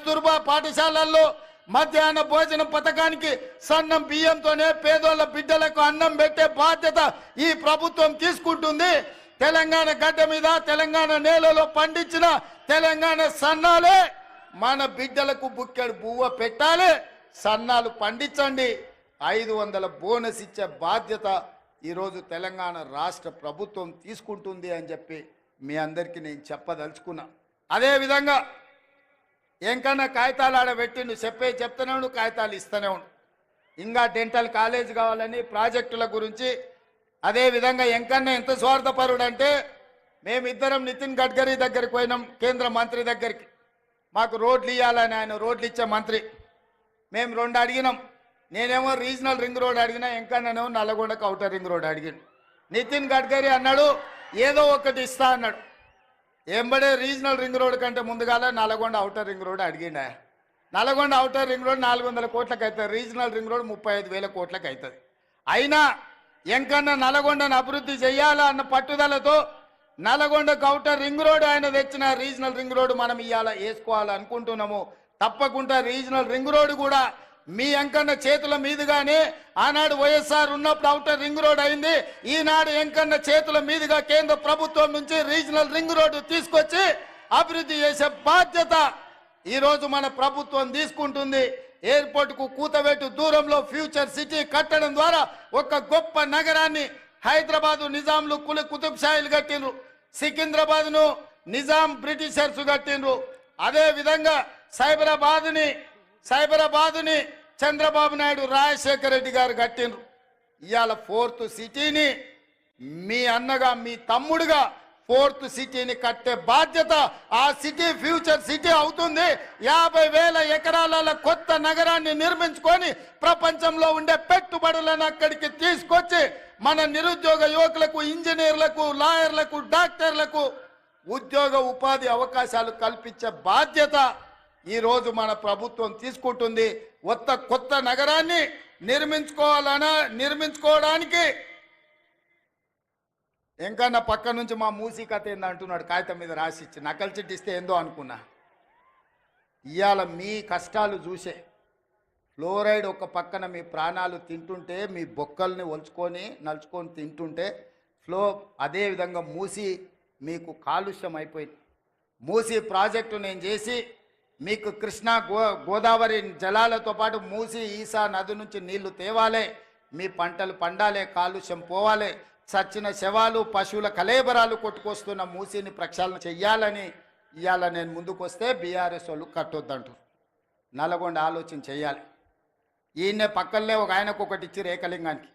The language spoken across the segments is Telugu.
కస్తూర్బా పాఠశాలల్లో మధ్యాహ్న భోజన పథకానికి సన్నం బియ్యంతోనే పేదోళ్ళ బిడ్డలకు అన్నం పెట్టే బాధ్యత ఈ ప్రభుత్వం తీసుకుంటుంది. తెలంగాణ గడ్డ మీద తెలంగాణ నేలలో పండించిన తెలంగాణ సన్నాలే మన బిడ్డలకు బుక్కెడు బువ్వ పెట్టాలి. సన్నాలు పండించండి. 500 బోనస్ ఇచ్చే బాధ్యత ఈరోజు తెలంగాణ రాష్ట్ర ప్రభుత్వం తీసుకుంటుంది అని చెప్పి మీ అందరికీ నేను చెప్పదలుచుకున్నా. అదేవిధంగా ఎంకన్నా కాగితాలు ఆడబెట్టిండు, చెప్తూనే ఉండు, కాగితాలు ఇస్తూనే ఉండు. ఇంకా డెంటల్ కాలేజ్ కావాలని ప్రాజెక్టుల గురించి. అదేవిధంగా ఎంకన్నా ఎంత స్వార్థపరుడు అంటే, మేమిద్దరం నితిన్ గడ్కరీ దగ్గరికి పోయినాం, కేంద్ర మంత్రి దగ్గరికి. మాకు రోడ్లు ఇవ్వాలని, ఆయన రోడ్లు ఇచ్చే మంత్రి. మేము 2 అడిగినాం. నేనేమో రీజనల్ రింగ్ రోడ్ అడిగినా, ఎంకన్నానేమో నల్లగొండకు అవుటర్ రింగ్ రోడ్ అడిగాను. నితిన్ గడ్కరీ అన్నాడు ఏదో ఒకటి ఇస్తా అన్నాడు. ఎంబడే రీజనల్ రింగ్ రోడ్ కంటే ముందుగాల నల్గొండ అవుటర్ రింగ్ రోడ్ అడిగిండా. నల్గొండ అవుటర్ రింగ్ రోడ్ 400 కోట్లకు అవుతుంది, రీజనల్ రింగ్ రోడ్ 35,000 కోట్లకు అవుతుంది. అయినా ఎంకన్నా నల్గొండను అభివృద్ధి చేయాలా అన్న పట్టుదలతో నల్గొండకు అవుటర్ రింగ్ రోడ్ ఆయన తెచ్చిన రీజనల్ రింగ్ రోడ్ మనం ఇవాళ వేసుకోవాలనుకుంటున్నాము. తప్పకుండా రీజనల్ రింగ్ రోడ్ కూడా మీ ఎంకన్న చేతుల మీదుగానే ఆనాడు వైఎస్ఆర్ ఉన్నప్పుడు అవుటర్ రింగ్ రోడ్ అయింది. ఈనాడు ఎంకన్న చేతుల మీదుగా కేంద్ర ప్రభుత్వం నుంచి రీజనల్ రింగ్ రోడ్డు తీసుకొచ్చి అభివృద్ధి చేసే బాధ్యత ఈరోజు మన ప్రభుత్వం తీసుకుంటుంది. ఎయిర్పోర్ట్ కు కూతవేటు దూరంలో ఫ్యూచర్ సిటీ కట్టడం ద్వారా ఒక గొప్ప నగరాన్ని హైదరాబాదు నిజాంలు కుతుబ్ షాయిలు కట్టిండ్రు, సికింద్రాబాద్ ను నిజాం బ్రిటిషర్స్ కట్టిండ్రు. అదే విధంగా సైబరాబాద్ ని చంద్రబాబు నాయుడు రాజశేఖర రెడ్డి గారు కట్టిండ్రు. ఇవాళ 4th సిటీని మీ అన్నగా మీ తమ్ముడుగా 4th సిటీని కట్టే బాధ్యత ఆ సిటీ ఫ్యూచర్ సిటీ అవుతుంది. 50,000 ఎకరాల కొత్త నగరాన్ని నిర్మించుకొని ప్రపంచంలో ఉండే పెట్టుబడులను అక్కడికి తీసుకొచ్చి మన నిరుద్యోగ యువకులకు, ఇంజనీర్లకు, లాయర్లకు, డాక్టర్లకు ఉద్యోగ ఉపాధి అవకాశాలు కల్పించే బాధ్యత ఈరోజు మన ప్రభుత్వం తీసుకుంటుంది. కొత్త నగరాన్ని నిర్మించుకోవడానికి ఎంకన్నా పక్క నుంచి మా మూసీ కథ ఏందంటున్నాడు, కాగితం మీద రాసిచ్చి నకలు చిట్టిస్తే ఏందో అనుకున్నా. ఇవాళ మీ కష్టాలు చూసే ఫ్లోరైడ్ ఒక పక్కన మీ ప్రాణాలు తింటుంటే, మీ బొక్కల్ని నలుచుకొని తింటుంటే అదేవిధంగా మూసీ మీకు కాలుష్యం అయిపోయింది. మూసీ ప్రాజెక్టు నేను చేసి మీకు కృష్ణా గోదావరి జలాలతో పాటు మూసీ ఈసా నది నుంచి నీళ్లు తేవాలే, మీ పంటలు పండాలే, కాలుష్యం పోవాలి, చచ్చిన శవాలు పశువుల కలేబరాలు కొట్టుకొస్తున్న మూసీని ప్రక్షాళన చెయ్యాలని ఇవాళ నేను ముందుకు వస్తే బీఆర్ఎస్ వాళ్ళు కట్టొద్దంటారు. నల్గొండ ఆలోచన చెయ్యాలి. ఈయన్నే పక్కనే ఒక ఆయనకు ఒకటి ఇచ్చారు ఏకలింగానికి.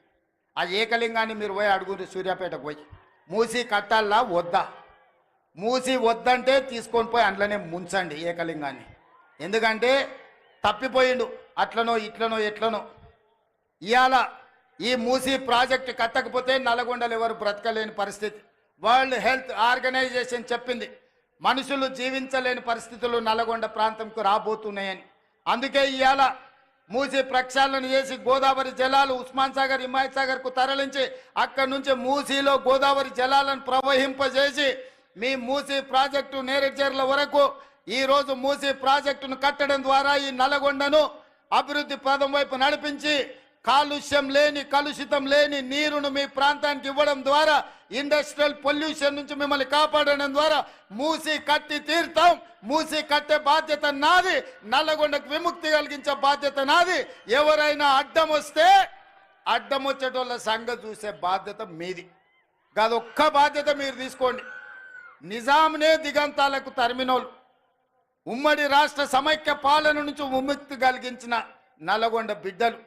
ఆ ఏకలింగాన్ని మీరు పోయి అడుగురు, సూర్యాపేటకు పోయి మూసీ కట్టాలా వద్దా. మూసీ వద్దంటే తీసుకొని పోయి అందులోనే ముంచండి ఏకలింగాన్ని. ఎందుకంటే తప్పిపోయిండు, అట్లనో ఇట్లనో ఎట్లనో. ఇవాళ ఈ మూసీ ప్రాజెక్టు కట్టకపోతే నల్గొండలు ఎవరు బ్రతకలేని పరిస్థితి. వరల్డ్ హెల్త్ ఆర్గనైజేషన్ చెప్పింది మనుషులు జీవించలేని పరిస్థితులు నల్గొండ ప్రాంతంకు రాబోతున్నాయని. అందుకే ఇవాళ మూసీ ప్రక్షాళన చేసి గోదావరి జలాలు ఉస్మాన్ సాగర్, హిమాయత్ సాగర్కు తరలించి అక్కడి నుంచి మూసీలో గోదావరి జలాలను ప్రవహింపజేసి మీ మూసీ ప్రాజెక్టు నేరేడ్చర్ల వరకు ఈరోజు మూసీ ప్రాజెక్టును కట్టడం ద్వారా ఈ నల్గొండను అభివృద్ధి పదం వైపు నడిపించి కలుషితం లేని నీరును మీ ప్రాంతానికి ఇవ్వడం ద్వారా ఇండస్ట్రియల్ పొల్యూషన్ నుంచి మిమ్మల్ని కాపాడడం ద్వారా మూసీ కట్టి తీరుతాం. మూసీ కట్టే బాధ్యత నాది, నల్లగొండకు విముక్తి కలిగించే బాధ్యత నాది. ఎవరైనా అడ్డం వచ్చేటోళ్ళ సంగతి చూసే బాధ్యత మీది. గదొక్క బాధ్యత మీరు తీసుకోండి. నిజాంనే దిగంతాలకు తరిమినోళ్ళు, ఉమ్మడి రాష్ట్ర సమైక్య పాలన నుంచి విముక్తి కలిగించిన నల్గొండ బిడ్డలు.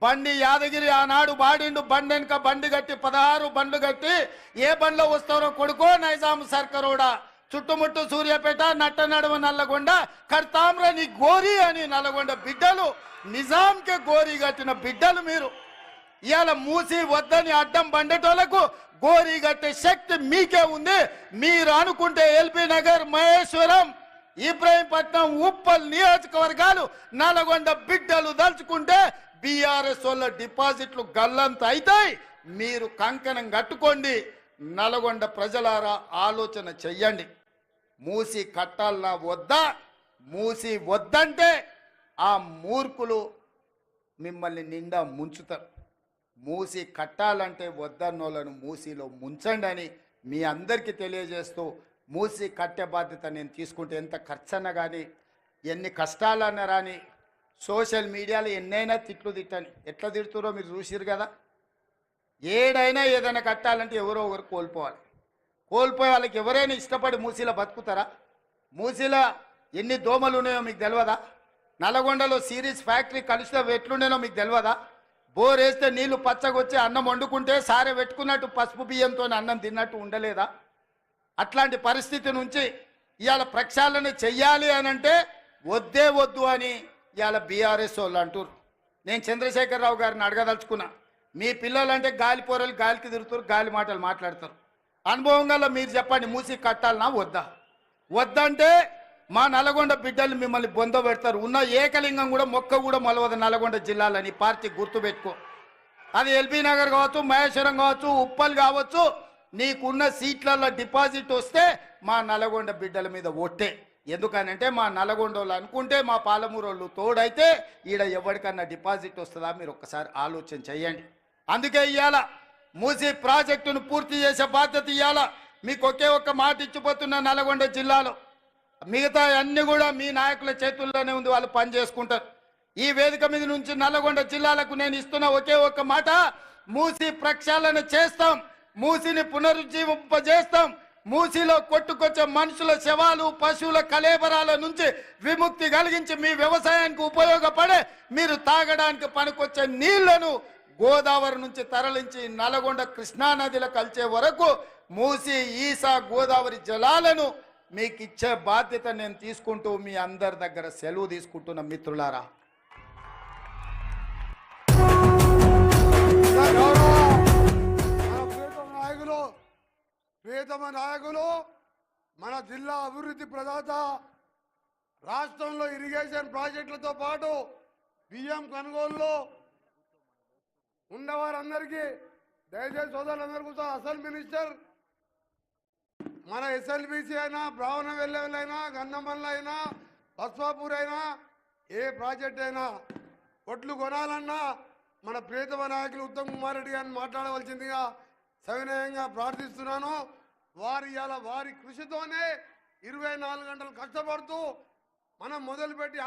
బండి యాదగిరి ఆనాడు బాడిండు, బండి వెనుక బండి కట్టి 16 బండ్లు కట్టి ఏ బండ్లో వస్తారో కొడుకో నైజాం సర్కరోడా, చుట్టుముట్టు సూర్యాపేట, నట్ట నడుమ నల్లగొండ, కడతామ్ర నీ గోరి అని నల్గొండ బిడ్డలు, నిజాంకే గోరి కట్టిన బిడ్డలు మీరు. ఇవాళ మూసి వద్దని అడ్డం బండేటోళ్లకు గోరి కట్టే శక్తి మీకే ఉంది. మీరు అనుకుంటే ఎల్బీ నగర్, మహేశ్వరం, ఇబ్రహీంపట్నం, ఉప్పల్ నియోజకవర్గాలు నల్గొండ బిడ్డలు దలుచుకుంటే బీఆర్ఎస్ వాళ్ళ డిపాజిట్లు గల్లంత అవుతాయి. మీరు కంకణం కట్టుకోండి. నల్గొండ ప్రజలారా ఆలోచన చెయ్యండి. మూసి కట్టాలన్నా వద్దా, మూసి వద్దంటే ఆ మూర్ఖులు మిమ్మల్ని నిండా ముంచుతారు. మూసి కట్టాలంటే వద్దన్నోళ్ళను మూసిలో ముంచండి అని మీ అందరికీ తెలియజేస్తూ, మూసి కట్టే బాధ్యత నేను తీసుకుంటే ఎంత ఖర్చన్నా కానీ, ఎన్ని కష్టాలన్నా రాని, సోషల్ మీడియాలో ఎన్నైనా తిట్లు తిట్టని, ఎట్లా తిడుతురో మీరు చూసిరు కదా. ఏడైనా ఏదైనా కట్టాలంటే ఎవరో ఒకరు కోల్పోవాలి. కోల్పోయే వాళ్ళకి ఎవరైనా ఇష్టపడి మూసీలో బతుకుతారా? మూసీలో ఎన్ని దోమలు ఉన్నాయో మీకు తెలియదా? నల్గొండలో సిరీస్ ఫ్యాక్టరీ కలిసిలో ఎట్లుండేనో మీకు తెలియదా? బోర్ వేస్తే నీళ్లు పచ్చగొచ్చి అన్నం వండుకుంటే సారే పెట్టుకున్నట్టు పసుపు బియ్యంతో అన్నం తిన్నట్టు ఉండలేదా? అట్లాంటి పరిస్థితి నుంచి ఇవాళ ప్రక్షాళన చెయ్యాలి అని అంటే వద్దే వద్దు అని ఇవాళ బీఆర్ఎస్ వాళ్ళు అంటారు. నేను చంద్రశేఖరరావు గారిని అడగదలుచుకున్నా, మీ పిల్లలంటే గాలి పోరలు గాలికి తిరుగుతారు, గాలి మాటలు మాట్లాడతారు. అనుభవం గల మీరు చెప్పండి, మూసి కట్టాలన్నా వద్దా? వద్దంటే మా నల్గొండ బిడ్డలు మిమ్మల్ని బొంద పెడతారు. ఉన్న ఏకలింగం కూడా మొక్క కూడా మొలవదు నల్గొండ జిల్లాలని పార్టీ గుర్తుపెట్టుకో. అది ఎల్బీ నగర్ కావచ్చు, మహేశ్వరం కావచ్చు, ఉప్పల్ కావచ్చు, నీకున్న సీట్లలో డిపాజిట్ వస్తే మా నల్గొండ బిడ్డల మీద ఒట్టే. ఎందుకనంటే మా నల్గొండ వాళ్ళు అనుకుంటే మా పాలమూరు వాళ్ళు తోడైతే ఈడ ఎవరికన్నా డిపాజిట్ వస్తుందా? మీరు ఒక్కసారి ఆలోచన చెయ్యండి. అందుకే ఇవాళ మూసీ ప్రాజెక్టును పూర్తి చేసే బాధ్యత ఇవాళ మీకు ఒకే ఒక్క మాట ఇచ్చిపోతున్న నల్గొండ జిల్లాలో. మిగతా అన్ని కూడా మీ నాయకుల చేతుల్లోనే ఉంది, వాళ్ళు పని చేసుకుంటారు. ఈ వేదిక మీద నుంచి నల్గొండ జిల్లాలకు నేను ఇస్తున్న ఒకే ఒక్క మాట, మూసీ ప్రక్షాళన చేస్తాం, మూసీని పునరుజ్జీవింపజేస్తాం. మూసీలో కొట్టుకొచ్చే మనుషుల శవాలు, పశువుల కలేబరాల నుంచి విముక్తి కలిగించి మీ వ్యవసాయానికి ఉపయోగపడే, మీరు తాగడానికి పనికొచ్చే నీళ్లను గోదావరి నుంచి తరలించి నల్గొండ కృష్ణానదిలో కలిసే వరకు మూసీ, ఈసా, గోదావరి జలాలను మీకు ఇచ్చే బాధ్యత నేను తీసుకుంటూ మీ అందరి దగ్గర సెలవు తీసుకుంటున్న మిత్రులారా. ప్రియతమ నాయకులు, మన జిల్లా అభివృద్ధి ప్రదాత, రాష్ట్రంలో ఇరిగేషన్ ప్రాజెక్టులతో పాటు బియ్యం కొనుగోలులో ఉన్నవారందరికీ దయచేసి సోదరులందరికీ అసలు మినిస్టర్, మన ఎస్ఎల్బిసి అయినా, బ్రాహ్మణ వెల్లెలైనా, గన్నమల్ల అయినా, బస్వాపూర్ అయినా, ఏ ప్రాజెక్ట్ అయినా ఒట్లు కొనాలన్నా మన ప్రియతమ నాయకులు ఉత్తమ్ కుమార్ రెడ్డి గారిని మాట్లాడవలసిందిగా సవినయంగా ప్రార్థిస్తున్నాను. వారి కృషితోనే 24 గంటలు కష్టపడుతూ మనం మొదలుపెట్టి